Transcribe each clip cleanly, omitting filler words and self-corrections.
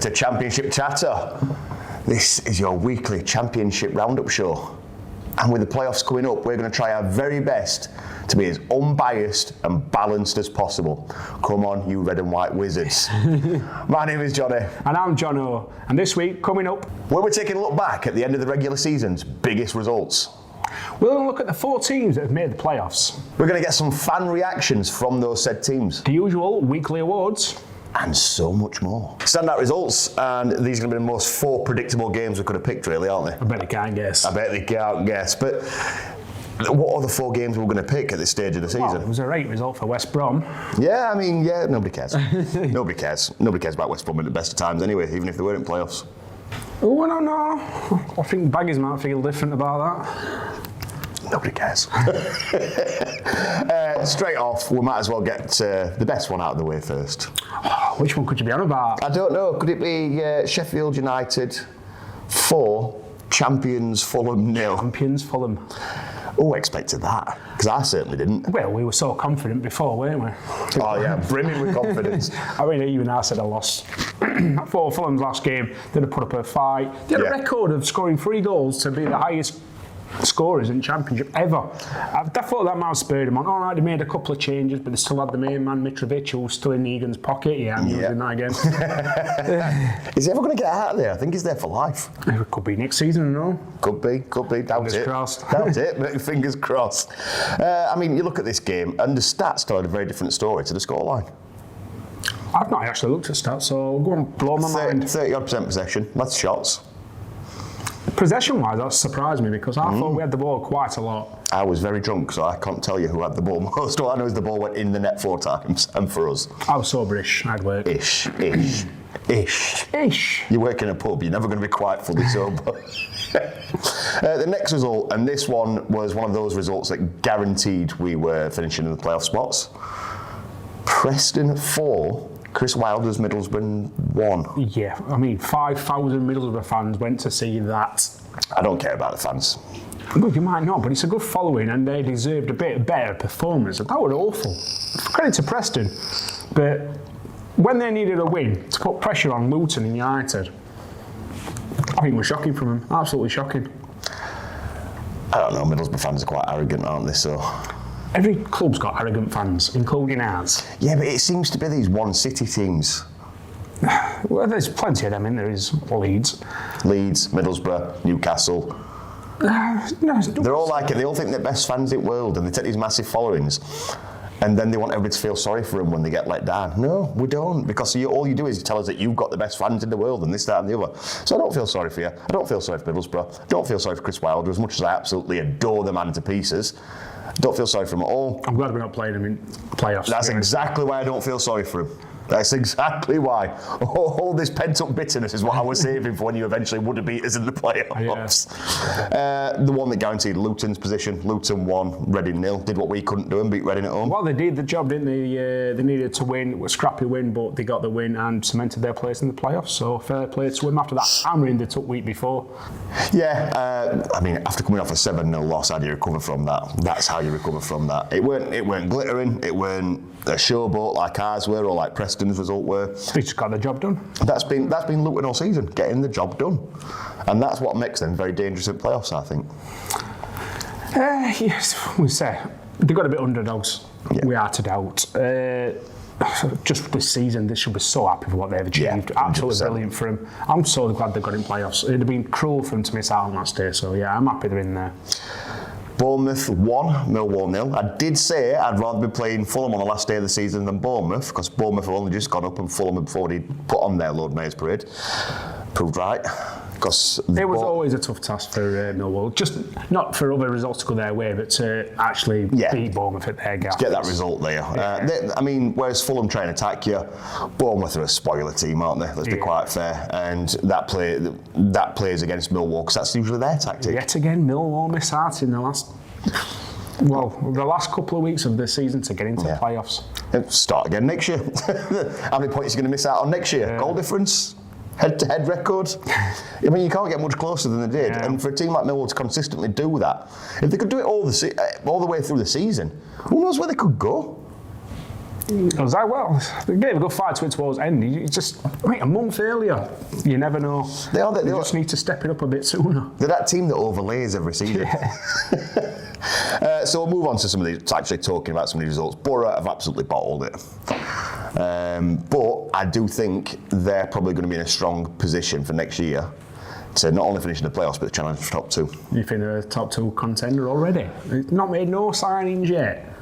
to Championship Chatter. This is your weekly Championship Roundup show. And with the playoffs coming up, we're going to try our very best to be as unbiased and balanced as possible. Come on, you red and white wizards. My name is Jonno. And I'm Jonno. And this week, coming up, where we're taking a look back at the end of the regular season's biggest results. we're going to look at the 4 teams that have made the playoffs. We're going to get some fan reactions from those said teams. The usual weekly awards. And so much more. Standout results, and these are going to be the most 4 predictable games we could have picked, really, aren't they? I bet they can't guess. I bet they can't guess. But what are the 4 games we're going to pick at this stage of the season? Well, it was a great result for West Brom. Yeah, I mean, nobody cares. Nobody cares. Nobody cares about West Brom at the best of times anyway, even if they weren't in playoffs. Oh, I don't know. I think Baggies might feel different about that. Nobody cares. Straight off, we might as well get the best one out of the way first. Which one could you be on about? I don't know. Could it be Sheffield United 4, Champions Fulham 0? Champions Fulham. Oh, I expected that, because I certainly didn't. Well, we were so confident before, weren't we? Oh yeah, brimming with confidence. I mean, even I said I lost. For Fulham's last game, they'd have put up a fight. They had a record of scoring 3 goals to be the highest scorers in Championship ever. I thought that might have spurred them on. All right, they made a couple of changes, but they still had the main man, Mitrovic, who was still in Egan's pocket. Yeah, I'm using that again. Is he ever going to get out of there? I think he's there for life. It could be next season, no? Could be. Doubt fingers it. Crossed. Doubt it, but fingers crossed. I mean, you look at this game, and the stats tell a very different story to the scoreline. I've not actually looked at stats, so go on, blow my mind. 30-odd% possession, less shots. Possession-wise, that surprised me because I thought we had the ball quite a lot. I was very drunk, so I can't tell you who had the ball most. All I know is the ball went in the net 4 times, and for us. I was soberish, I'd work. Ish. Ish. You work in a pub, you're never going to be quite fully sober. The next result, and this one was one of those results that guaranteed we were finishing in the playoff spots. Preston 4, Chris Wilder's Middlesbrough 1. Yeah, I mean, 5,000 Middlesbrough fans went to see that. I don't care about the fans. Well, you might not, but it's a good following and they deserved a bit better performance. That was awful. Credit to Preston. But when they needed a win to put pressure on Luton and United, I think it was shocking from them. Absolutely shocking. I don't know, Middlesbrough fans are quite arrogant, aren't they? So every club's got arrogant fans, including ours. Yeah, but it seems to be these one city teams. Well, there's plenty of them in there. Is Leeds, Middlesbrough, Newcastle. No, they're all like it. They all think they're best fans in the world, and they take these massive followings, and then they want everybody to feel sorry for them when they get let down. No, we don't, because all you do is you tell us that you've got the best fans in the world, and this, that, and the other. So I don't feel sorry for you. I don't feel sorry for Middlesbrough. I don't feel sorry for Chris Wilder, as much as I absolutely adore the man to pieces. Don't feel sorry for him at all. I'm glad we're not playing him in playoffs. That's exactly why I don't feel sorry for him. That's exactly why. All this pent-up bitterness is what I was saving for when you eventually would have beat us in the playoffs. Yeah. The one that guaranteed Luton's position. Luton 1, Reading 0. Did what we couldn't do and beat Reading at home. Well, they did the job, didn't they? They needed to win. It was a scrappy win, but they got the win and cemented their place in the playoffs. So fair play to them after that hammering they took week before. Yeah, I mean, after coming off a 7-0 loss, how do you recover from that? That's how you recover from that. It weren't glittering. It weren't a showboat like ours were or like Preston's result were. They just got the job done. That's been Luton all season, getting the job done. And that's what makes them very dangerous in playoffs, I think. Yes, we say. They got a bit underdogs. Yeah. We are to doubt. Just this season, they should be so happy for what they've achieved. Yeah, absolutely brilliant for them. I'm so glad they got in playoffs. It'd have been cruel for them to miss out on last day. So yeah, I'm happy they're in there. Bournemouth 1, Millwall 0. I did say I'd rather be playing Fulham on the last day of the season than Bournemouth, because Bournemouth have only just gone up and Fulham had already put on their Lord Mayor's Parade. Proved right. Because it was always a tough task for Millwall, just not for other results to go their way, but to actually beat Bournemouth at their gap. Get that result there. I mean, whereas Fulham try and attack you, Bournemouth are a spoiler team, aren't they? Let's be quite fair. And that plays against Millwall, because that's usually their tactic. Yet again, Millwall miss out in the last couple of weeks of the season to get into the playoffs. Start again next year. How many points are you going to miss out on next year? Goal difference? Head-to-head record. I mean, you can't get much closer than they did. Yeah. And for a team like Millwall to consistently do that, if they could do it all the way through the season, who knows where they could go? I was like, well, they gave a good fight to it towards the end. You just, wait, a month earlier, you never know. They just need to step it up a bit sooner. They're that team that overlays every season. Yeah. So we'll move on to some of these, actually talking about some of these results. Borough have absolutely bottled it. But I do think they're probably going to be in a strong position for next year to not only finish in the playoffs, but challenge for top 2. You think they're a top 2 contender already? They've not made no signings yet.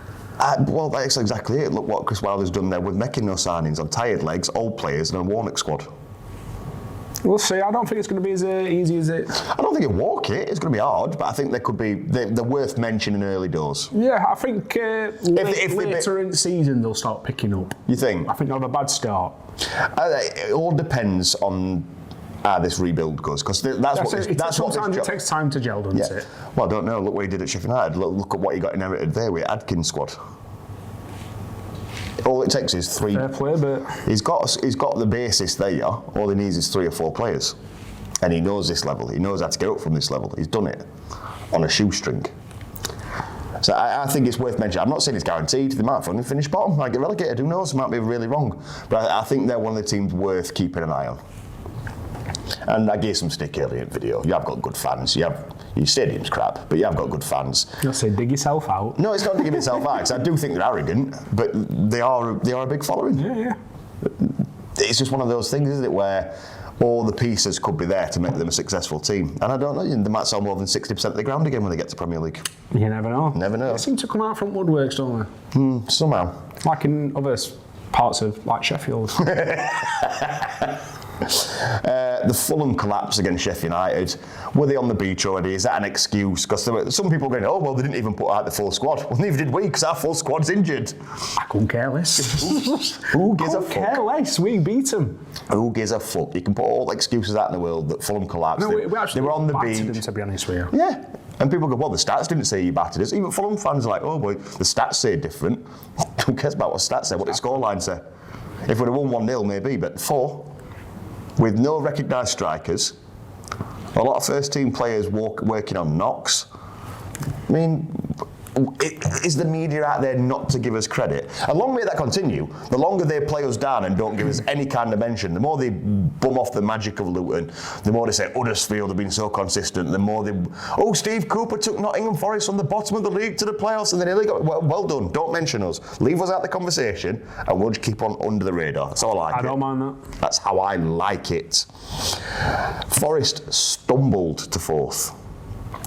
Well, that's exactly it. Look what Chris Wilder's done there with making no signings on tired legs, old players, and a Warnock squad. We'll see. I don't think it's going to be as easy as it. I don't think it'll walk it. It's going to be hard, but I think they're worth mentioning early doors. Yeah, I think later in the season they'll start picking up. You think? I think they'll have a bad start. It all depends on how this rebuild goes, because sometimes it takes time to gel, doesn't it? Well, I don't know. Look what he did at Sheffield United. Look at what he got inherited there with Adkins' squad. All it takes is 3. Fair play, but he's got the basis there. All he needs is 3 or 4 players, and he knows this level. He knows how to get up from this level. He's done it on a shoestring. So I think it's worth mentioning. I'm not saying it's guaranteed. They might only finish bottom, might get relegated. Who knows? Might be really wrong. But I think they're one of the teams worth keeping an eye on. And I gave some stick earlier in the video. You have got good fans. Your stadium's crap, but you have got good fans. You'll say dig yourself out. No, it's not digging itself out, because I do think they're arrogant, but they are a big following. Yeah. It's just one of those things, isn't it, where all the pieces could be there to make them a successful team. And I don't know, they might sell more than 60% of the ground again when they get to Premier League. You never know. Never know. They seem to come out from woodworks, don't they? Somehow. Like in other parts of, like Sheffield. The Fulham collapse against Sheffield United, were they on the beach already? Is that an excuse? Because there were some people going, oh, well, they didn't even put out the full squad. Well, neither did we, because our full squad's injured. I couldn't care less. Who gives a fuck? Care less. We beat them. Who gives a fuck? You can put all the excuses out in the world that Fulham collapsed. No, we actually they were on the beach. Them, to be honest with you. Yeah. And people go, well, the stats didn't say you battered us. Even Fulham fans are like, oh, boy, the stats say different. Who cares about what stats say? What did scoreline say? If we'd have won 1-0, maybe, but 4. With no recognised strikers, a lot of first-team players working on knocks. I mean, is the media out there not to give us credit? And long may that continue. The longer they play us down and don't give us any kind of mention, the more they bum off the magic of Luton, the more they say Huddersfield have been so consistent, the more they, Steve Cooper took Nottingham Forest from the bottom of the league to the playoffs and they nearly got, well done, don't mention us. Leave us out the conversation and we'll just keep on under the radar. That's all I like. I don't mind that. That's how I like it. Forest stumbled to 4th.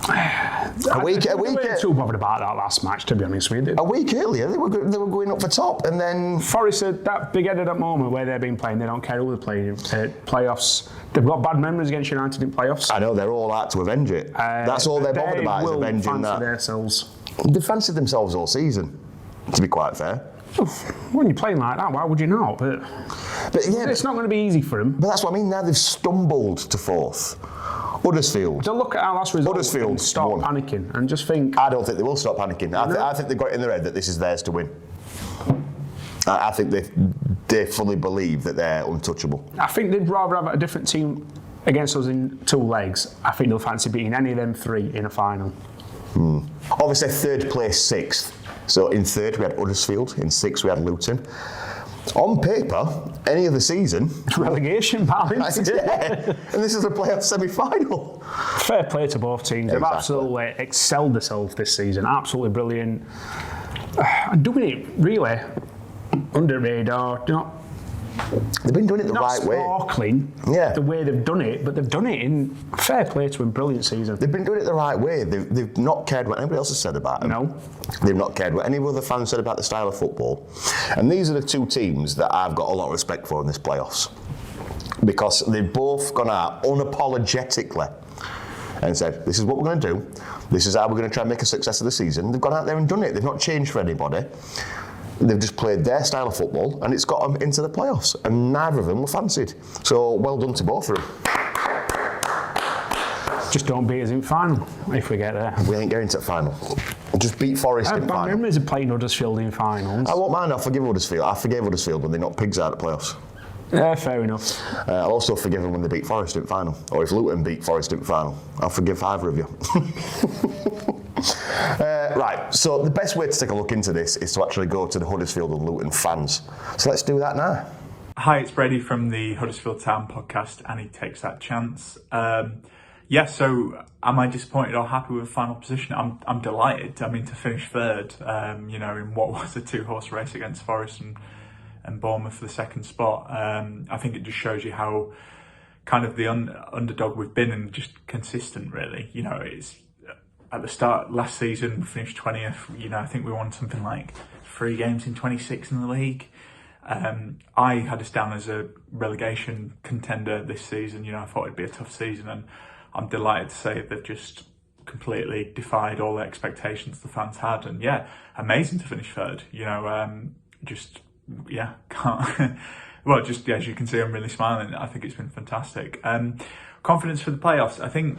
A week. We weren't too bothered about that last match, to be honest with you. A week earlier, they were going up for top, and then Forest at that big head at that moment where they've been playing, they don't care who they're playing. Playoffs, they've got bad memories against United in playoffs. I know they're all out to avenge it. That's all they're bothered about is avenging that. Themselves. They fancied themselves all season, to be quite fair. When you're playing like that, why would you not? But yeah, it's not going to be easy for them. But that's what I mean. Now they've stumbled to 4th. Huddersfield. To look at our last result, Huddersfield stop panicking and just think. I don't think they will stop panicking. I think they've got it in their head that this is theirs to win. I think they fully believe that they're untouchable. I think they'd rather have a different team against us in 2 legs. I think they'll fancy beating any of them 3 in a final. Obviously, 3rd place, 6th. So in 3rd we had Huddersfield, in 6th we had Luton. On paper, any other season, relegation balance. Yeah. And this is a playoff semi-final. Fair play to both teams. They've absolutely excelled themselves this season. Absolutely brilliant. And doing it really under radar. They've been doing it the right way. Not sparkling, the way they've done it, but they've done it in fair play to a brilliant season. They've been doing it the right way. They've not cared what anybody else has said about them. No. They've not cared what any other fans said about the style of football. And these are the 2 teams that I've got a lot of respect for in this playoffs. Because they've both gone out unapologetically and said, this is what we're going to do. This is how we're going to try and make a success of the season. They've gone out there and done it. They've not changed for anybody. They've just played their style of football and it's got them into the playoffs, and neither of them were fancied. So well done to both of them. Just don't beat us in final if we get there. We ain't going to the final. Just beat Forest in final. I have memories of playing Huddersfield in finals. I won't mind. I'll forgive Huddersfield. I forgave Huddersfield when they knocked Pigs out of the playoffs. Yeah, fair enough. I'll also forgive them when they beat Forest in final, or if Luton beat Forest in final. I'll forgive either of you. Right, so the best way to take a look into this is to actually go to the Huddersfield and Luton Fans. So let's do that now. Hi, it's Brady from the Huddersfield Town podcast, and he takes that chance. So am I disappointed or happy with the final position? I'm delighted. I mean, to finish third, in what was a 2-horse race against Forest and Bournemouth for the second spot. I think it just shows you how kind of the underdog we've been and just consistent, really. It's at the start last season, we finished 20th. I think we won something like 3 games in 26 in the league. I had us down as a relegation contender this season. I thought it'd be a tough season, and I'm delighted to say they've just completely defied all the expectations the fans had. And amazing to finish third. Can't. Well, just as you can see, I'm really smiling. I think it's been fantastic. Confidence for the playoffs. I think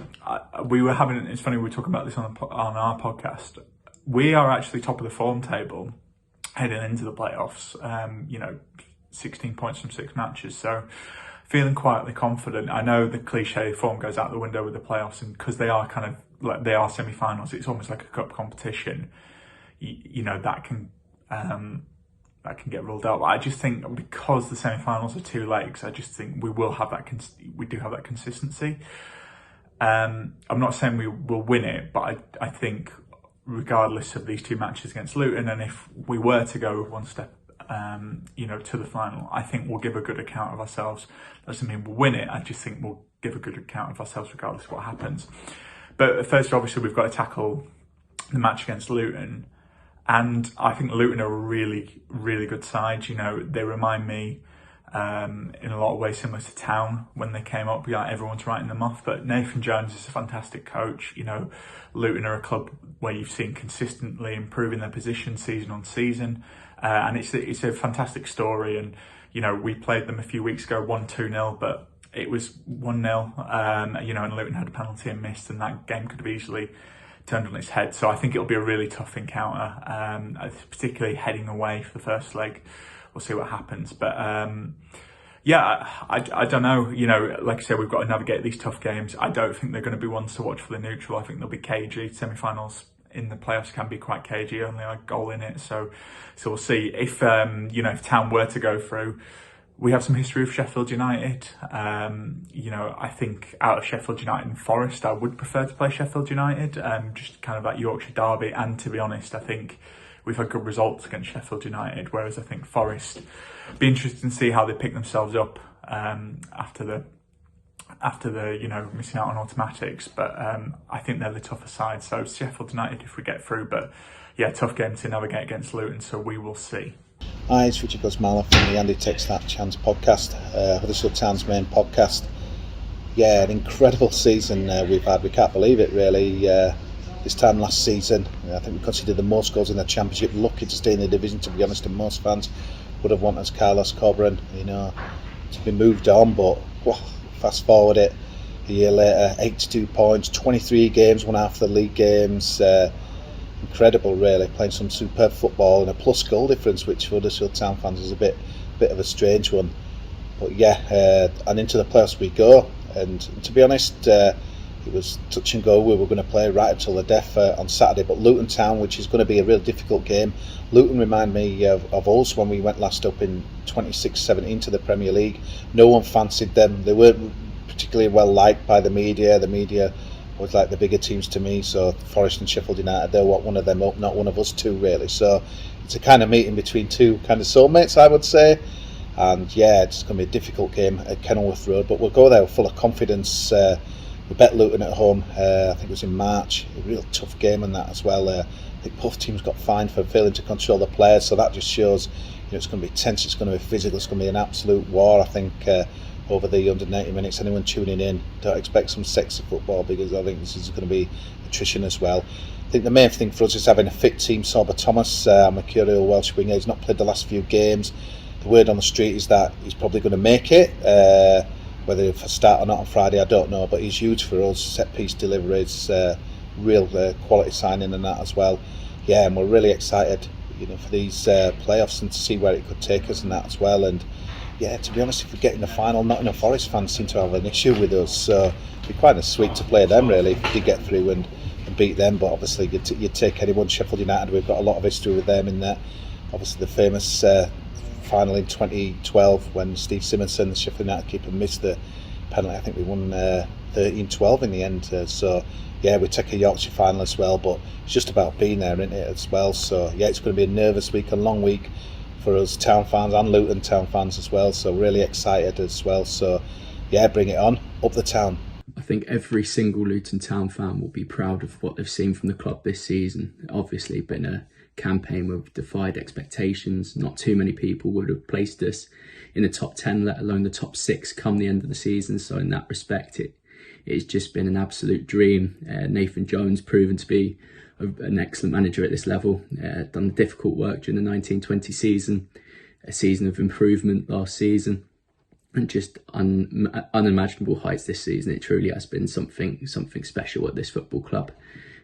we were having. It's funny, we were talking about this on our podcast. We are actually top of the form table heading into the playoffs. 16 points from 6 matches. So feeling quietly confident. I know the cliche form goes out the window with the playoffs, and because they are kind of like they are semi-finals, it's almost like a cup competition. That can get ruled out. But I just think because the semi-finals are 2 legs, I just think we will have that. We do have that consistency. I'm not saying we will win it, but I think regardless of these 2 matches against Luton, and if we were to go one step, to the final, I think we'll give a good account of ourselves. Doesn't mean we'll win it. I just think we'll give a good account of ourselves regardless of what happens. But first, obviously, we've got to tackle the match against Luton. And I think Luton are a really, really good side. They remind me in a lot of ways similar to Town when they came up. Everyone's writing them off. But Nathan Jones is a fantastic coach. Luton are a club where you've seen consistently improving their position season on season. And it's a fantastic story. And, we played them a few weeks ago, 1-2-0, but it was 1-0, and Luton had a penalty and missed, and that game could have easily turned on its head. So I think it'll be a really tough encounter, particularly heading away for the first leg. We'll see what happens. But I don't know. Like I said, we've got to navigate these tough games. I don't think they're going to be ones to watch for the neutral. I think they'll be cagey. Semi-finals in the playoffs can be quite cagey, only a goal in it. So we'll see. If Town were to go through, we have some history with Sheffield United. I think out of Sheffield United and Forest, I would prefer to play Sheffield United, just kind of that Yorkshire derby. And to be honest, I think we've had good results against Sheffield United, whereas I think Forest, be interesting to see how they pick themselves up after the missing out on automatics. But I think they're the tougher side. So Sheffield United if we get through. But tough game to navigate against Luton. So we will see. Hi, it's Richard Gosmala from the Andy Takes That Chance podcast, Huddersfield Town's main podcast. An incredible season we've had. We can't believe it, really. This time last season, I think we conceded the most goals in the Championship. Lucky to stay in the division, to be honest, and most fans would have wanted Carlos Corberan, to be moved on. But fast forward it, a year later, 82 points, 23 games, won half the league games. Incredible, really, playing some superb football and a plus goal difference, which for Huddersfield Town fans is a bit of a strange one. But and into the playoffs we go. And to be honest, it was touch and go. We were going to play right until the death on Saturday. But Luton Town, which is going to be a real difficult game. Luton remind me of us when we went last up in 26-17 to the Premier League. No one fancied them. They weren't particularly well liked by the media. The media was like the bigger teams to me, so Forest and Sheffield United, they want one of them up, not one of us two, really. So it's a kind of meeting between two kind of soulmates, I would say. And it's going to be a difficult game at Kenilworth Road, but we'll go there full of confidence. We bet Luton at home, I think it was in March, a real tough game and that as well. I think both teams got fined for failing to control the players, so that just shows it's going to be tense, it's going to be physical, it's going to be an absolute war, I think, over the under 90 minutes. Anyone tuning in, don't expect some sexy football, because I think this is going to be attrition as well. I think the main thing for us is having a fit team. Sorba Thomas, Mercurial Welsh winger, he's not played the last few games. The word on the street is that he's probably going to make it. Whether for start or not on Friday, I don't know, but he's huge for us. Set piece deliveries, real quality signing and that as well. And we're really excited, for these playoffs and to see where it could take us and that as well. And to be honest, if we get in the final, Nottingham Forest fans seem to have an issue with us, so it'd be quite sweet to play them, really, if we did get through and beat them, but obviously you'd take anyone. Sheffield United, we've got a lot of history with them in there. Obviously the famous final in 2012 when Steve Simonson, the Sheffield United keeper, missed the penalty. I think we won 13-12 in the end. So yeah, we take a Yorkshire final as well, but it's just about being there, isn't it, as well? So yeah, it's going to be a nervous week, a long week for us Town fans and Luton Town fans as well. So really excited as well. So yeah, bring it on, up the Town. I think every single Luton Town fan will be proud of what they've seen from the club this season. Obviously, been a campaign where we've defied expectations. Not too many people would have placed us in the top 10, let alone the top 6 come the end of the season. So in that respect, it's just been an absolute dream. Nathan Jones proven to be an excellent manager at this level. Done difficult work during the 1920 season, a season of improvement last season, and just unimaginable heights this season. It truly has been something special at this football club.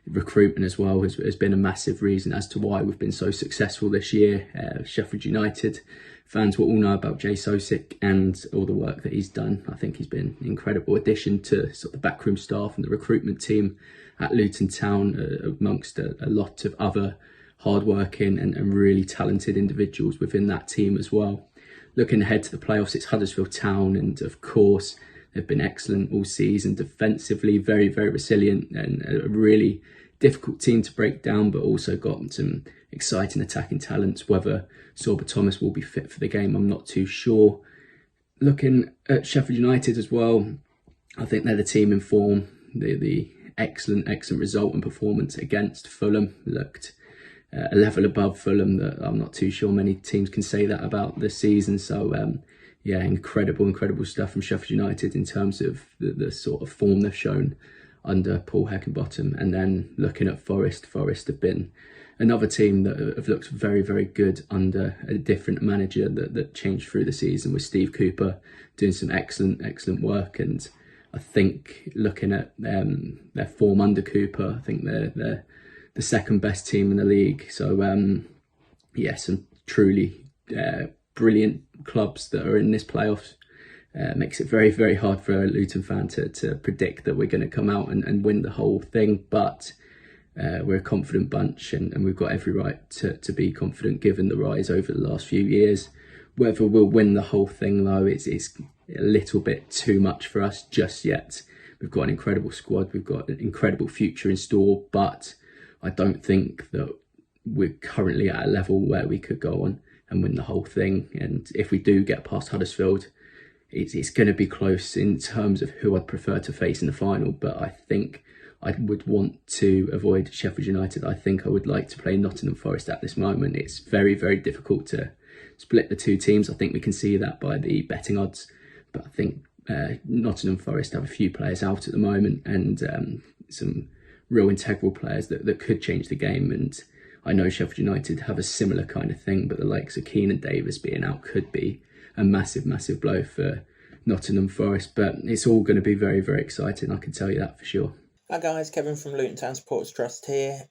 Recruitment as well has been a massive reason as to why we've been so successful this year. Sheffield United fans will all know about Jay Sosic and all the work that he's done. I think he's been an incredible addition to sort of the backroom staff and the recruitment team at Luton Town, amongst a lot of other hardworking and really talented individuals within that team as well. Looking ahead to the playoffs, it's Huddersfield Town, and of course they've been excellent all season defensively, very, very resilient, and a really difficult team to break down, but also got some exciting attacking talents. Whether Sorba Thomas will be fit for the game, I'm not too sure. Looking at Sheffield United as well, I think they're the team in form. The excellent result and performance against Fulham looked a level above Fulham that I'm not too sure many teams can say that about this season. So yeah, incredible stuff from Sheffield United in terms of the sort of form they've shown under Paul Heckingbottom. And then looking at Forest have been another team that have looked very, very good under a different manager that changed through the season, with Steve Cooper doing some excellent work. And I think looking at their form under Cooper, I think they're the second best team in the league. So yeah, some truly brilliant clubs that are in this playoffs. Makes it very, very hard for a Luton fan to predict that we're going to come out and win the whole thing. But we're a confident bunch, and we've got every right to be confident given the rise over the last few years. Whether we'll win the whole thing, though, it's a little bit too much for us just yet. We've got an incredible squad. We've got an incredible future in store, but I don't think that we're currently at a level where we could go on and win the whole thing. And if we do get past Huddersfield, it's going to be close in terms of who I'd prefer to face in the final. But I think I would want to avoid Sheffield United. I think I would like to play Nottingham Forest at this moment. It's very, very difficult to split the two teams. I think we can see that by the betting odds. But I think Nottingham Forest have a few players out at the moment, and some real integral players that could change the game. And I know Sheffield United have a similar kind of thing, but the likes of Keane and Davis being out could be a massive blow for Nottingham Forest. But it's all going to be very, very exciting, I can tell you that for sure. Hi guys, Kevin from Luton Town Supporters Trust here.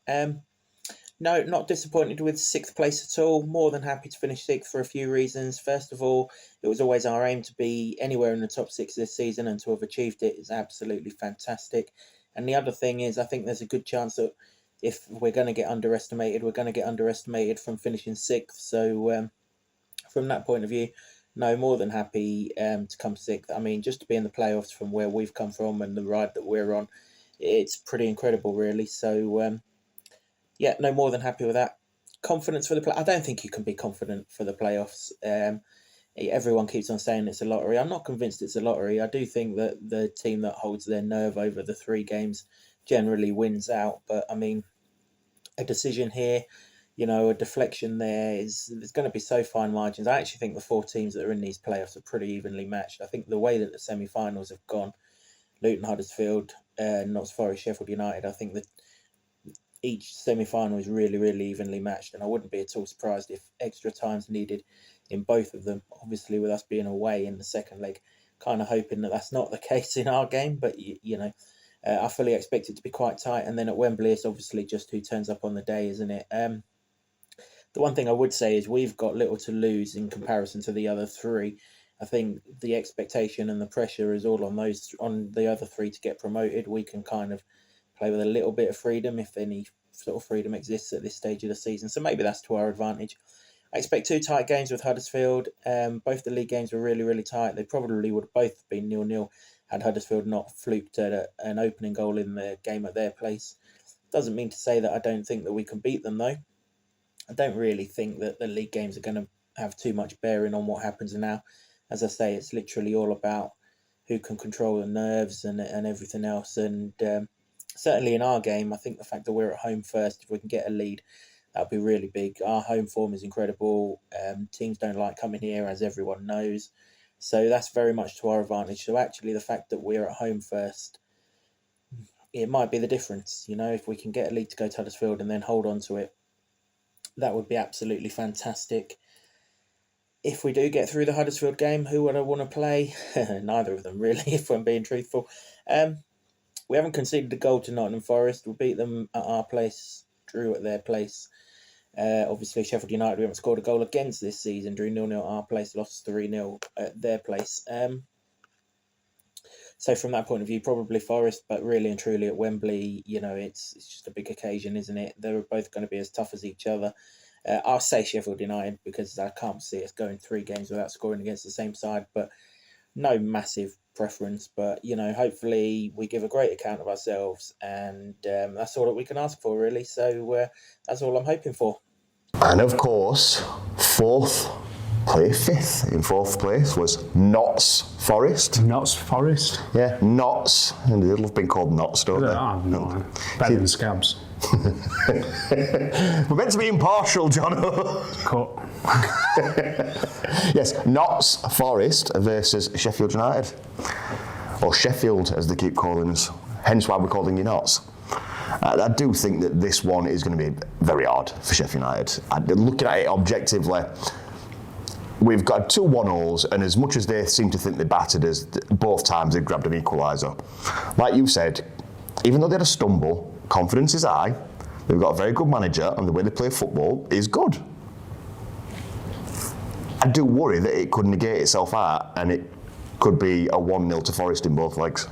No, not disappointed with 6th place at all. More than happy to finish 6th for a few reasons. First of all, it was always our aim to be anywhere in the top 6 this season, and to have achieved it is absolutely fantastic. And the other thing is, I think there's a good chance that if we're going to get underestimated, we're going to get underestimated from finishing 6th. So from that point of view, no, more than happy to come 6th. I mean, just to be in the playoffs from where we've come from and the ride that we're on, it's pretty incredible, really. So, yeah, no, more than happy with that. Confidence for the play. I don't think you can be confident for the playoffs. Everyone keeps on saying it's a lottery. I'm not convinced it's a lottery. I do think that the team that holds their nerve over the 3 games generally wins out. But, I mean, a decision here, a deflection there's going to be so fine margins. I actually think the 4 teams that are in these playoffs are pretty evenly matched. I think the way that the semi-finals have gone, Luton, Huddersfield, Notts Forest, Sheffield United, I think that each semi-final is really, really evenly matched, and I wouldn't be at all surprised if extra time's needed in both of them. Obviously, with us being away in the second leg, kind of hoping that that's not the case in our game, but I fully expect it to be quite tight. And then at Wembley, it's obviously just who turns up on the day, isn't it? The one thing I would say is we've got little to lose in comparison to the other 3. I think the expectation and the pressure is all on the other 3 to get promoted. We can kind of play with a little bit of freedom, if any sort of freedom exists at this stage of the season. So maybe that's to our advantage. I expect 2 tight games with Huddersfield. Both the league games were really, really tight. They probably would have both been 0-0 had Huddersfield not fluked an opening goal in the game at their place. Doesn't mean to say that I don't think that we can beat them, though. I don't really think that the league games are going to have too much bearing on what happens now. As I say, it's literally all about who can control the nerves and everything else. And certainly in our game, I think the fact that we're at home first, if we can get a lead, that'll be really big. Our home form is incredible. Teams don't like coming here, as everyone knows. So that's very much to our advantage. So actually, the fact that we're at home first, it might be the difference. You know, if we can get a lead to go to Huddersfield and then hold on to it, that would be absolutely fantastic. If we do get through the Huddersfield game, who would I want to play? Neither of them, really, if I'm being truthful. We haven't conceded a goal to Nottingham Forest. We beat them at our place, drew at their place. Obviously, Sheffield United, we haven't scored a goal against this season. Drew 0-0 at our place, lost 3-0 at their place. So from that point of view, probably Forest, but really and truly at Wembley, you know, it's just a big occasion, isn't it? They're both going to be as tough as each other. I'll say Sheffield United because I can't see us going 3 games without scoring against the same side, but no massive preference. But, you know, hopefully we give a great account of ourselves, and that's all that we can ask for, really. So that's all I'm hoping for. And of course, fifth in fourth place was Notts Forest. Notts Forest? Yeah, Notts. And they'll have been called Notts, don't they? No. Better than Scabs. We're meant to be impartial, Jonno. Cut. Yes, Notts Forest versus Sheffield United. Or Sheffield, as they keep calling us. Hence why we're calling you Notts. I do think that this one is going to be very hard for Sheffield United. Looking at it objectively, we've got 2 1-0s, and as much as they seem to think they battered us, both times they've grabbed an equaliser. Like you said, even though they had a stumble, confidence is high, they've got a very good manager, and the way they play football is good. I do worry that it could negate itself out, and it could be a 1-0 to Forest in both legs.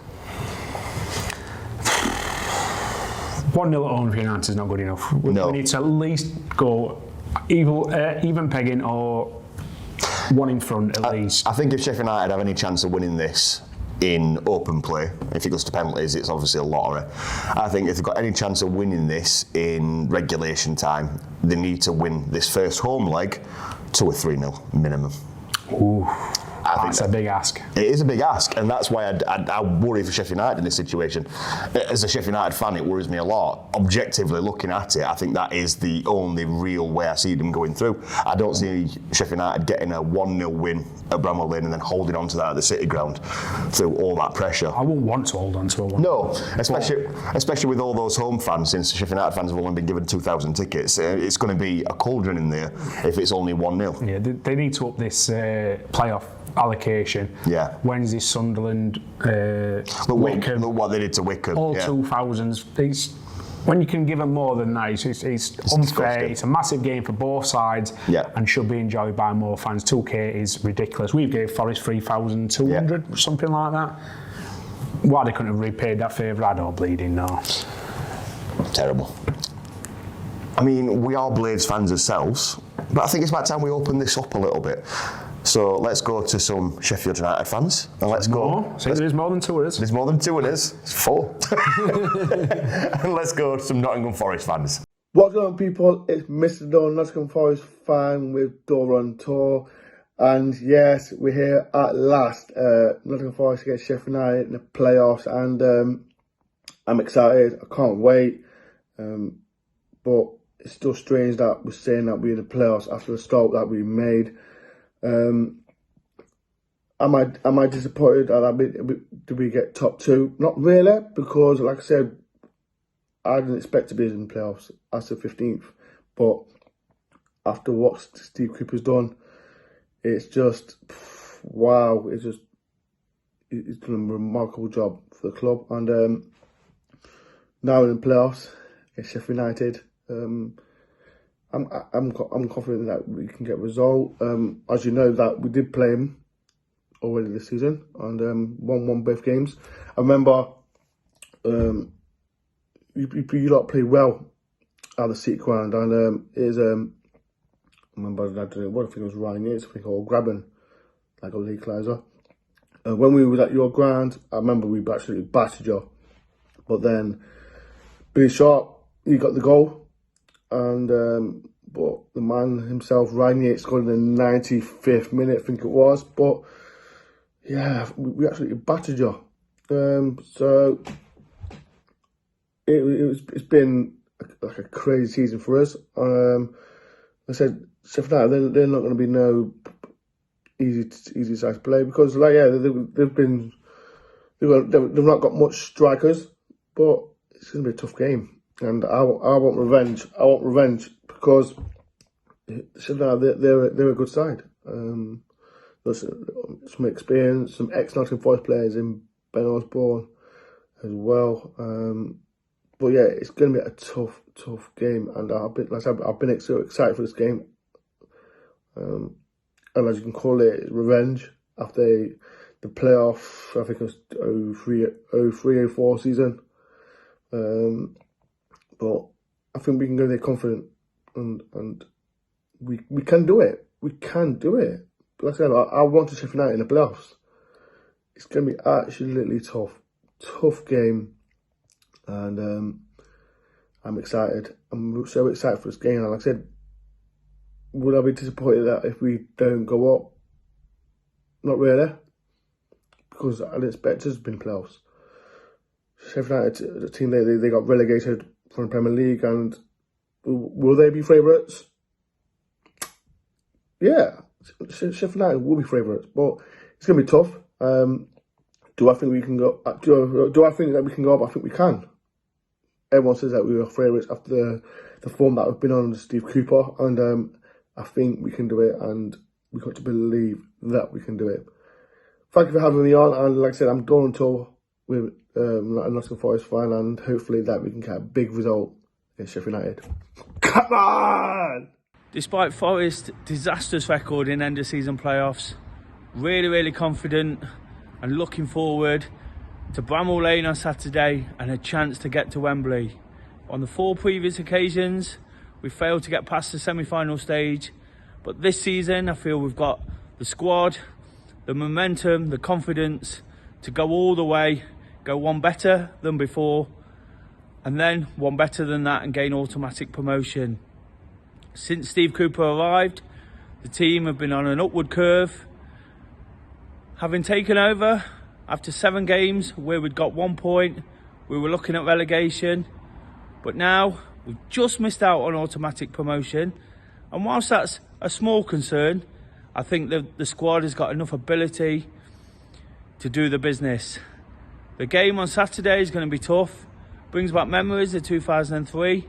1-0 at home for United is not good enough. We need to at least go even pegging or one in front at least. I think if Sheffield United have any chance of winning this in open play, if it goes to penalties, it's obviously a lottery. I think if they've got any chance of winning this in regulation time, they need to win this first home leg to a 3-0 minimum. Ooh. That's a big ask. It is a big ask, and that's why I worry for Sheffield United in this situation. As a Sheffield United fan, it worries me a lot. Objectively looking at it, I think that is the only real way I see them going through. I don't see Sheffield United getting a 1-0 win at Bramwell Lane and then holding on to that at the City Ground through all that pressure. I wouldn't want to hold on to a 1-0. No, especially with all those home fans, since Sheffield United fans have only been given 2,000 tickets. It's going to be a cauldron in there if it's only 1-0. Yeah, they need to up this playoff allocation. Yeah. Wednesday, Sunderland, Wickham. Look what they did to Wickham. All 2000s. When you can give them more than that, it's unfair. Disgusting. It's a massive game for both sides, and should be enjoyed by more fans. 2K is ridiculous. We've gave Forest 3,200, something like that. Why they couldn't have repaid that favour, I don't bleeding know. Terrible. I mean, we are Blades fans ourselves, but I think it's about time we open this up a little bit. So let's go to some Sheffield United fans, and let's go. So there's more than 2 of us. There's more than 2 of us. It's 4. And let's go to some Nottingham Forest fans. What's going on, people? It's Mr. Don, Nottingham Forest fan with Dora on tour. And yes, we're here at last. Nottingham Forest against Sheffield United in the playoffs, and I'm excited. I can't wait. But it's still strange that we're saying that we're in the playoffs after the start that we made. Am I disappointed that did we get top 2? Not really, because like I said, I didn't expect to be in the playoffs as the 15th. But after what Steve Cooper's done, it's just wow. He's done a remarkable job for the club, and now in the playoffs against Sheffield United. I'm confident that we can get a result. As you know, that we did play him already this season and won both games. I remember you lot played well at the City ground, and it is I remember I think it was Ryan Yates, I think, or grabbing like a league equaliser. When we were at your ground, I remember we absolutely battered you, but then Billy Sharp, he got the goal, and but the man himself, Ryan Yates, scored in the 95th minute, I think it was. But yeah, we absolutely battered you. So it's been like a crazy season for us. I said, Sheffield United, they're not going to be no easy side to play, because they've not got much strikers, but it's going to be a tough game, and I want revenge. I want revenge because Sheffield United, they're a good side. There's some experience, some ex-Nottingham Forest players in Ben Osborne as well. But yeah, it's going to be a tough game, and I've been so excited for this game. And as you can call it, revenge after the playoff, I think it was 03-04 season. But I think we can go there confident, and we can do it. We can do it. But like I said, I want to Sheffield United in the playoffs. It's going to be absolutely tough game, and I'm excited. I'm so excited for this game. And like I said, would I be disappointed that if we don't go up? Not really, because I'd expect us to be in playoffs. Sheffield United, the team, they got relegated from the Premier League, and will they be favourites? Yeah, Sheffield United will be favourites, but it's going to be tough. Do I think we can go? Do I think that we can go up? I think we can. Everyone says that we were favourites after the form that we've been on under Steve Cooper, and I think we can do it, and we've got to believe that we can do it. Thank you for having me on, and like I said, I'm going on tour with a Nottingham Forest fan, and hopefully that we can get a big result against Sheffield United. Come on! Despite Forest's disastrous record in end-of-season playoffs, really confident and looking forward to Bramall Lane on Saturday and a chance to get to Wembley. On the 4 previous occasions, we failed to get past the semi-final stage, but this season I feel we've got the squad, the momentum, the confidence to go all the way, go one better than before, and then one better than that and gain automatic promotion. Since Steve Cooper arrived, the team have been on an upward curve. Having taken over after 7 games where we'd got 1 point, we were looking at relegation, but now we've just missed out on automatic promotion. And whilst that's a small concern, I think the squad has got enough ability to do the business. The game on Saturday is going to be tough. Brings back memories of 2003.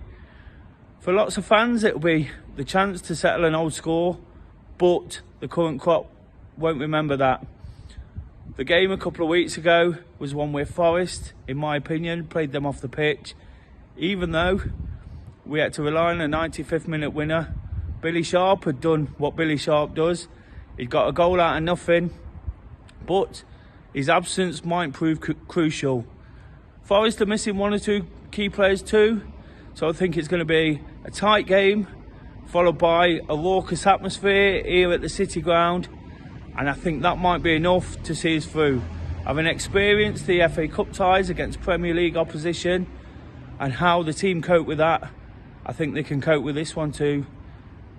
For lots of fans, it'll be the chance to settle an old score, but the current crop won't remember that. The game a couple of weeks ago was one where Forest, in my opinion, played them off the pitch. Even though we had to rely on a 95th minute winner, Billy Sharp had done what Billy Sharp does. He'd got a goal out of nothing, but his absence might prove crucial. Forest are missing 1 or 2 key players too, so I think it's going to be a tight game, followed by a raucous atmosphere here at the City Ground, and I think that might be enough to see us through. Having experienced the FA Cup ties against Premier League opposition and how the team cope with that, I think they can cope with this one too.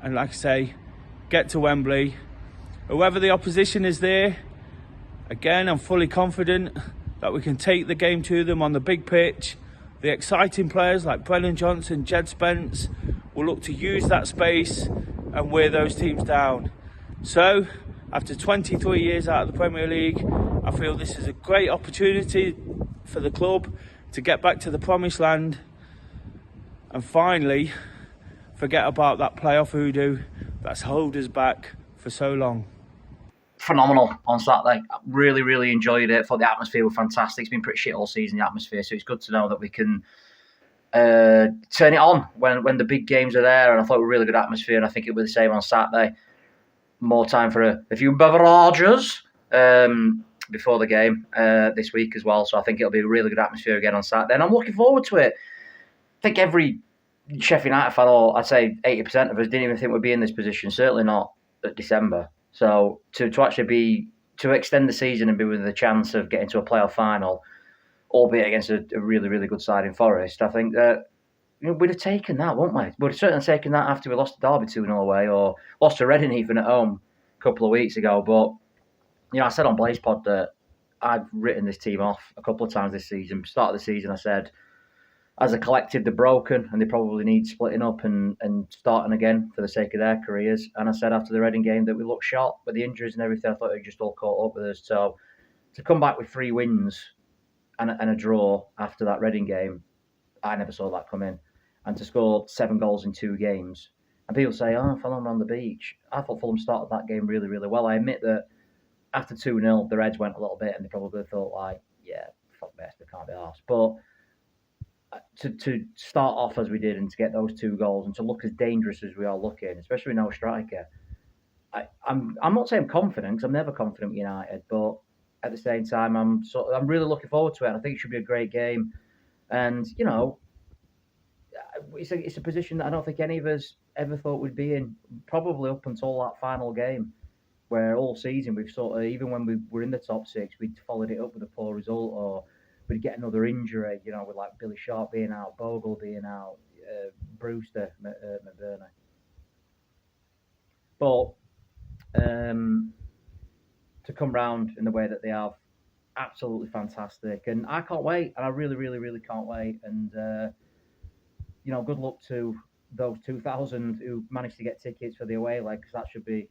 And like I say, get to Wembley. Whoever the opposition is there, again, I'm fully confident that we can take the game to them on the big pitch. The exciting players like Brennan Johnson, Jed Spence will look to use that space and wear those teams down. So, after 23 years out of the Premier League, I feel this is a great opportunity for the club to get back to the promised land and finally forget about that playoff hoodoo that's held us back for so long. Phenomenal on Saturday. Really enjoyed it. Thought the atmosphere was fantastic. It's been pretty shit all season, the atmosphere, so it's good to know that we can turn it on when the big games are there. And I thought it was a really good atmosphere, and I think it will be the same on Saturday. More time for a few beverages before the game this week as well, so I think it'll be a really good atmosphere again on Saturday, and I'm looking forward to it. think every Sheffield United fan, or I'd say 80% of us, didn't even think we'd be in this position. Certainly not at December. So to actually extend the season and be with a chance of getting to a playoff final, albeit against a really, really good side in Forest, I think that we'd have taken that, wouldn't we? We'd have certainly taken that after we lost to Derby 2-0 away, or lost to Reading even at home a couple of weeks ago. But I said on BlazePod that I've written this team off a couple of times this season. Start of the season, I said, as a collective, they're broken and they probably need splitting up and starting again for the sake of their careers. And I said after the Reading game that we looked shot with the injuries and everything. I thought it just all caught up with us. So to come back with 3 wins and a draw after that Reading game, I never saw that come in. And to score 7 goals in 2 games. And people say, Fulham on the beach. I thought Fulham started that game really, really well. I admit that after 2-0, their heads went a little bit and they probably thought, like, yeah, fuck best, they can't be arsed. But to start off as we did and to get those 2 goals and to look as dangerous as we are looking, especially with no striker, I'm not saying I'm confident, because I'm never confident with United, but at the same time, I'm really looking forward to it. I think it should be a great game. And, it's a position that I don't think any of us ever thought we'd be in, probably up until that final game, where all season we've sort of, even when we were in the top 6, we'd followed it up with a poor result, or we'd get another injury, with like Billy Sharp being out, Bogle being out, Brewster, McBurney. But to come round in the way that they have, absolutely fantastic. And I can't wait. And I really, really, really can't wait. And, good luck to those 2,000 who managed to get tickets for the away leg, because that should be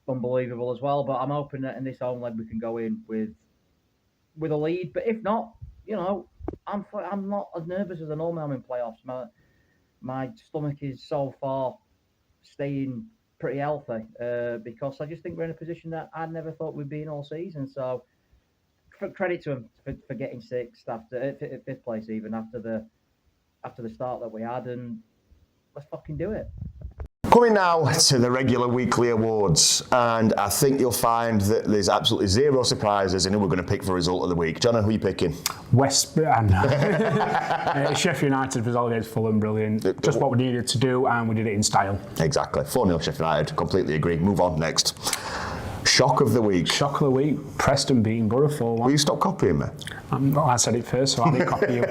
unbelievable as well. But I'm hoping that in this home leg we can go in with a lead. But if not, I'm not as nervous as I normally am in playoffs. My stomach is so far staying pretty healthy because I just think we're in a position that I never thought we'd be in all season. So credit to them for getting 6th after 5th place, even after the start that we had, and let's fucking do it. Coming now to the regular weekly awards, and I think you'll find that there's absolutely 0 surprises in who we're going to pick for result of the week. Jonno, who are you picking? West Ham. Sheffield United result against Fulham, brilliant. Just what we needed to do, and we did it in style. Exactly. 4-0 Sheffield United, completely agree. Move on, next. Shock of the week. Shock of the week, Preston beating Borough 4-1. Will you stop copying me? I said it first, so I didn't copy you.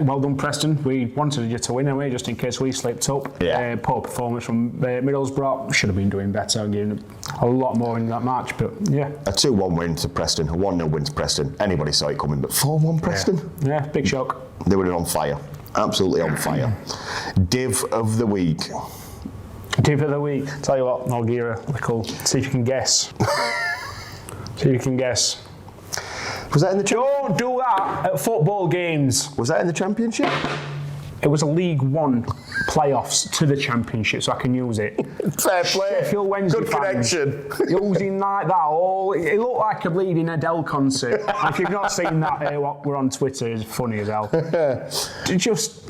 Well done, Preston. We wanted you to win anyway, just in case we slipped up. Poor performance from Middlesbrough. Should have been doing better, giving a lot more in that match, but yeah. A 2-1 win to Preston, a 1-0 win to Preston. Anybody saw it coming, but 4-1 Preston? Yeah, big shock. They were on fire. Absolutely on fire. Div of the week. Div of the week. Tell you what, I'll give you a little, see if you can guess. Was that in the Don't do that at football games. Was that in the Championship? It was a League One playoffs to the Championship, so I can use it. Fair play. Sheffield Wednesday Good fans connection. using like that. It looked like a bleeding Adele concert. If you've not seen that, what we're on Twitter is funny as hell.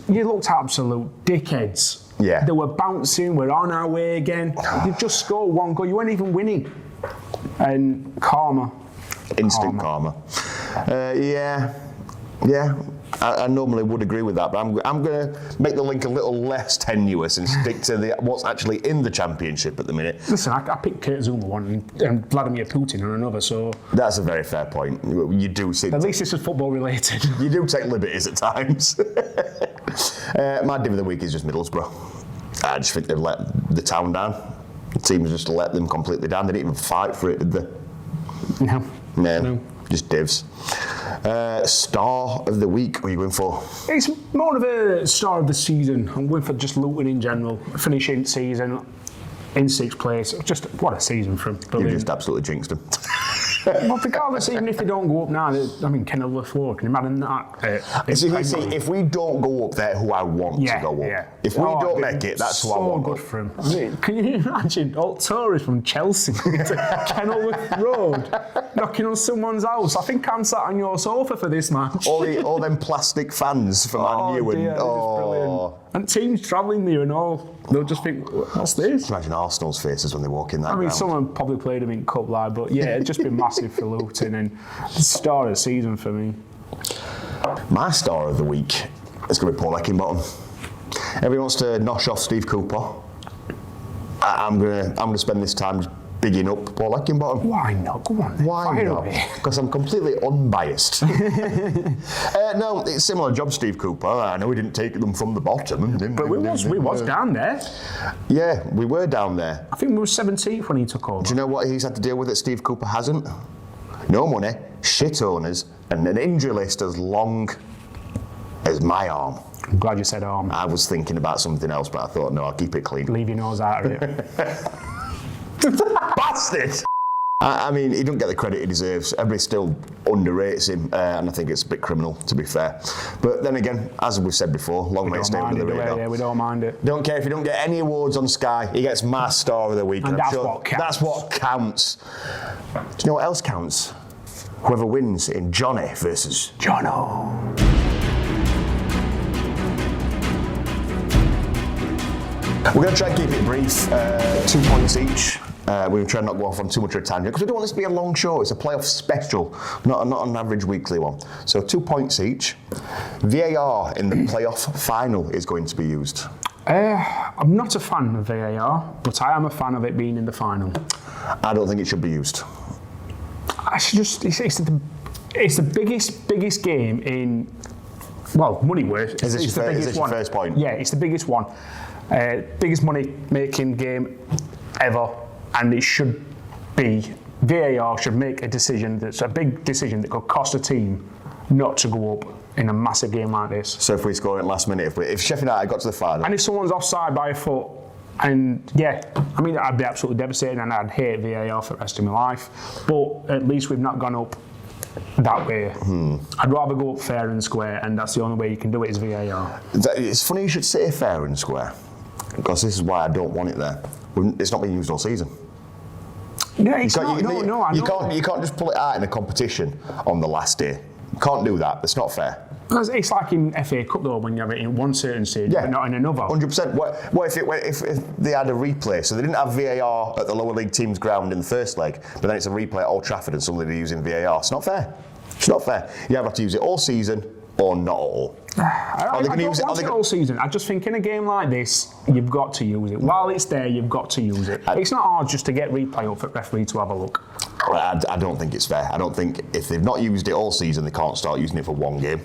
You looked absolute dickheads. Yeah. They were bouncing. We're on our way again. You've just scored 1 goal. You weren't even winning. And karma. Instant karma. I normally would agree with that, but I'm going to make the link a little less tenuous and stick to what's actually in the Championship at the minute. Listen, I picked Kurt Zouma one and Vladimir Putin on another, so... That's a very fair point. You do see... At least this is football related. You do take liberties at times. My div of the week is just Middlesbrough. I just think they've let the town down. The team has just let them completely down. They didn't even fight for it, did they? No. Just divs. Star of the week, what are you going for? It's more of a star of the season. I'm going for just Luton in general. Finishing season in 6th place. Just what a season from Brilliant. You've just absolutely jinxed them. Well, regardless, even if they don't go up now, Kenilworth Road, can you imagine that? If we don't go up, they're who I want to go up. Yeah. If we don't make it, that's who I want. So good for him. Can you imagine all tourists from Chelsea to Kenilworth Road knocking on someone's house? I think I'm sat on your sofa for this match. All them plastic fans from Man U. Brilliant. And teams travelling there and all, they'll just think, what's this? Imagine Arsenal's faces when they walk in that ground. Someone probably played them in Cup Live, but yeah, it's just been massive for Luton and the star of the season for me. My star of the week is going to be Paul Heckingbottom. Everyone wants to nosh off Steve Cooper. I'm gonna spend this time just bigging up Paul Heckingbottom. Why not? Go on. Why not? Because I'm completely unbiased. No, it's similar job, Steve Cooper. I know he didn't take them from the bottom. But we was down there. Yeah, we were down there. I think we were 17th when he took over. Do you know what he's had to deal with that Steve Cooper hasn't? No money, shit owners, and an injury list as long as my arm. I'm glad you said arm. I was thinking about something else, but I thought, no, I'll keep it clean. Leave your nose out of it. Bastard! I mean, he don't get the credit he deserves. Everybody still underrates him, and I think it's a bit criminal, to be fair. But then again, as we've said before, long may stay under the radar. Yeah, we don't mind it. Don't care if he don't get any awards on Sky, he gets my star of the week. And that's what counts. That's what counts. Do you know what else counts? Whoever wins in Jonno versus Jonno. We're going to try and keep it brief, 2 points each. We're going to try and not go off on too much of a tangent because we don't want this to be a long show. It's a playoff special, not an average weekly one. So 2 points each. VAR in the playoff final is going to be used. I'm not a fan of VAR, but I am a fan of it being in the final. I don't think it should be used. It's the biggest game in, well, money worth. Is this your first point? Yeah, it's the biggest one. Biggest money making game ever, and it should be, VAR should make a decision that's a big decision that could cost a team not to go up in a massive game like this. So if we score at last minute, if Sheffield United got to the final, and if someone's offside by a foot, and yeah, I mean, I'd be absolutely devastated and I'd hate VAR for the rest of my life, but at least we've not gone up that way. I'd rather go up fair and square, and that's the only way you can do it is VAR. It's funny you should say fair and square, because this is why I don't want it there. It's not been used all season. Yeah, it's not. You can't just pull it out in a competition on the last day. You can't do that. It's not fair. Because it's like in FA Cup though, when you have it in one certain stage, but not in another. 100%. What if they had a replay? So they didn't have VAR at the lower league team's ground in the first leg, but then it's a replay at Old Trafford and suddenly they're using VAR. It's not fair. It's not fair. You either have to use it all season or not at all. I don't want it all season. I just think in a game like this, you've got to use it. While it's there, you've got to use it. It's not hard just to get replay up for referee to have a look. I don't think it's fair. I don't think if they've not used it all season, they can't start using it for one game.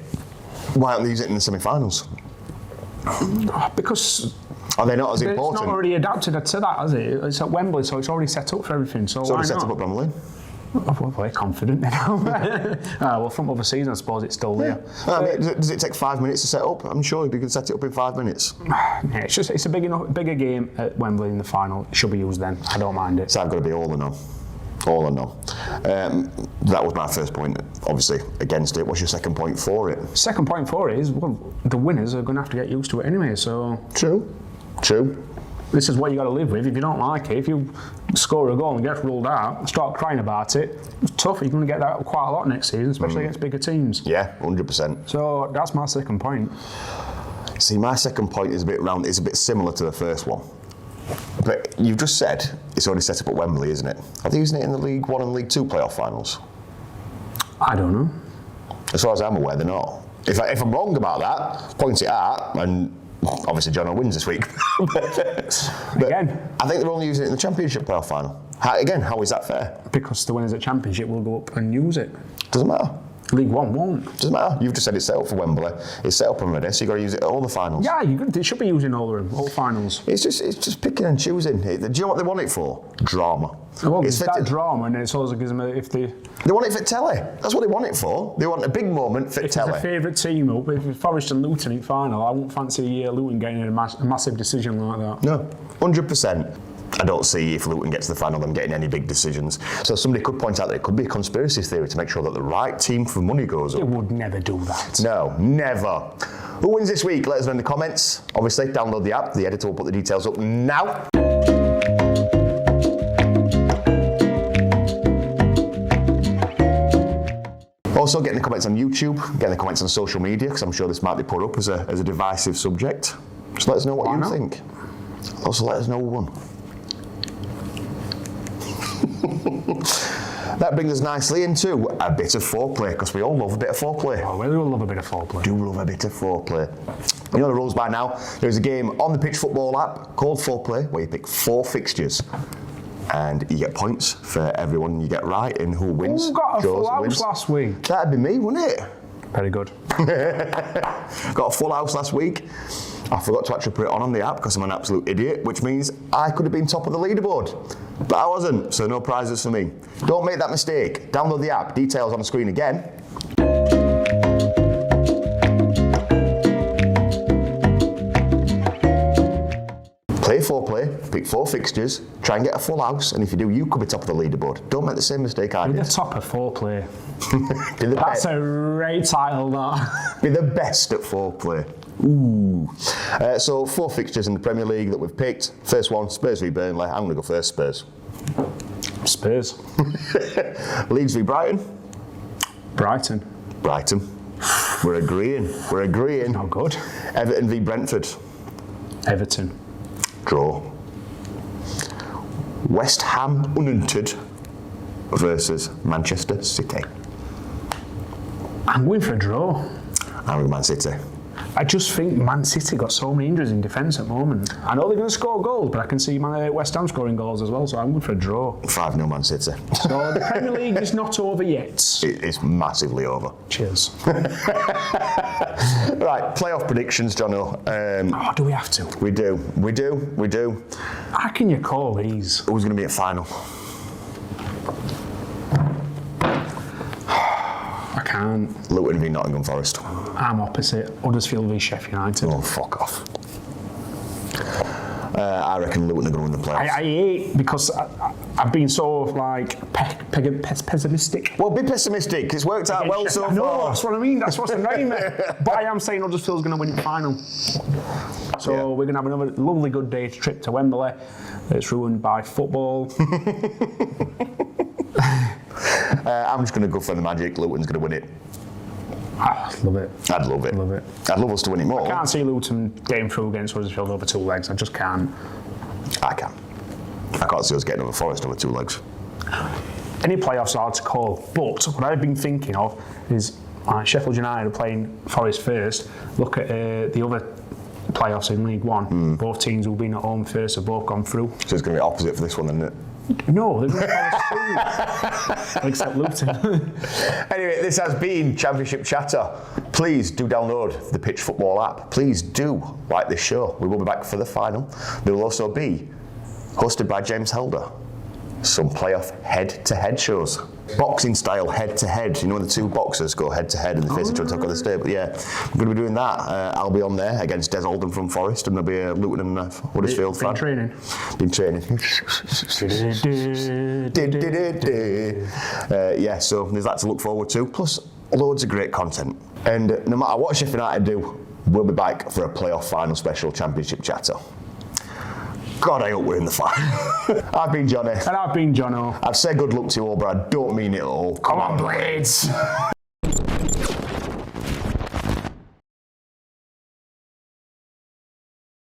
Why aren't they using it in the semi-finals? Because are they not as important? It's not already adapted to that, has it? It's at Wembley, so it's already set up for everything. So it's already set up at Bramall Lane. We're very confident now. Well, from other season, I suppose it's still there. Does it take 5 minutes to set up? I'm sure you can set it up in 5 minutes. Yeah, it's a bigger game at Wembley in the final. It should be used then. I don't mind it. So I've got to be all or none. All or none. That was my first point, obviously, against it. What's your second point for it? Second point for it is, well, the winners are going to have to get used to it anyway, so... True. This is what you got to live with. If you don't like it, if you score a goal and get ruled out, start crying about it, it's tough. You're going to get that quite a lot next season, especially against bigger teams. Yeah, 100%. So that's my second point. See, my second point is a bit similar to the first one. But you've just said it's already set up at Wembley, isn't it? Are they using it in the League 1 and League 2 playoff finals? I don't know. As far as I'm aware, they're not. If I'm wrong about that, point it out, and obviously Jonno wins this week. but again, I think they're only using it in the Championship playoff final. How is that fair? Because the winners at Championship will go up and use it. Doesn't matter. League 1 won't. Doesn't matter. You've just said it's set up for Wembley. It's set up already, so you've got to use it at all the finals. Yeah, they should be using all of them, all finals. It's just picking and choosing. Do you know what they want it for? Drama. Well, it's that drama, and it's also gives them if they want it for telly. That's what they want it for. They want a big moment for telly. If it's a favourite team up, if Forest and Luton in final, I won't fancy Luton getting a massive decision like that. No, 100%. I don't see if Luton gets to the final them getting any big decisions. So somebody could point out that it could be a conspiracy theory to make sure that the right team for money goes up. They would never do that. No, never. Who wins this week? Let us know in the comments. Obviously, download the app. The editor will put the details up now. Also, get in the comments on YouTube, get in the comments on social media, because I'm sure this might be put up as a divisive subject. Just let us know what you think. Also, let us know who won. That brings us nicely into a bit of foreplay, because we all love a bit of foreplay. Oh, we all love a bit of foreplay. Do love a bit of foreplay. You know the rules by now. There's a game on the Pitch Football app called Foreplay where you pick 4 fixtures. And you get points for everyone you get right in who wins. Who got a full house last week? That'd be me, wouldn't it? Very good. Got a full house last week. I forgot to actually put it on the app because I'm an absolute idiot, which means I could have been top of the leaderboard. But I wasn't, so no prizes for me. Don't make that mistake. Download the app. Details on the screen again. Play foreplay, pick 4 fixtures, try and get a full house, and if you do, you could be top of the leaderboard. Don't make the same mistake I Be did. the top of foreplay. That's a great title, that. Be the best at foreplay. Ooh. So 4 fixtures in the Premier League that we've picked. First one, Spurs v Burnley. I'm going to go first, Spurs. Spurs. Leeds v Brighton. Brighton. Brighton. We're agreeing. We're agreeing. Not good. Everton v Brentford. Everton. Draw. West Ham United versus Manchester City. I'm going for a draw. I'm with Man City. I just think Man City got so many injuries in defence at the moment. I know they're going to score goals, but I can see West Ham scoring goals as well, so I'm going for a draw. 5-0 Man City. So the Premier League is not over yet. It's massively over. Cheers. Right, playoff predictions, Jonno. Do we have to? We do. How can you call these? Who's going to be at final? I can't. Luton v Nottingham Forest. I'm opposite. Huddersfield v Sheffield United. Oh, fuck off. I reckon Luton are going to win the playoffs. I hate because I've been so pessimistic. Well, be pessimistic. It's worked out well so far. No, that's what I mean. That's what's annoying me. But I am saying Huddersfield's going to win the final. So we're going to have another lovely good day's trip to Wembley. It's ruined by football. I'm just going to go for the magic. Luton's going to win it. I'd love it. I'd love it. Love it. I'd love us to win it more. I can't see Luton getting through against Huddersfield over 2 legs. I just can't. I can. I can't see us getting over Forest over 2 legs. Any playoffs are hard to call, but what I've been thinking of is Sheffield United are playing Forest first. Look at the other playoffs in League One. Both teams will be at home first, have both gone through. So it's going to be opposite for this one, isn't it? No, they're going to Forest too. Except Luton. Anyway, this has been Championship Chatter. Please do download the Pitch Football app. Please do like this show. We will be back for the final. There will also be, hosted by James Helder, some playoff head-to-head shows. Boxing style head-to-head. You know when the 2 boxers go head-to-head and they face each other to talk on the stage? But yeah, we're going to be doing that. I'll be on there against Des Oldham from Forest, and there'll be a Luton and Huddersfield fan. Been training. Yeah, so there's that to look forward to. Plus, loads of great content. And no matter what Sheffield United do, we'll be back for a playoff final special Championship Chatter. God, I hope we're in the final. I've been Johnny. And I've been Jonno. I've said good luck to you all, but I don't mean it all. Come on, Blades!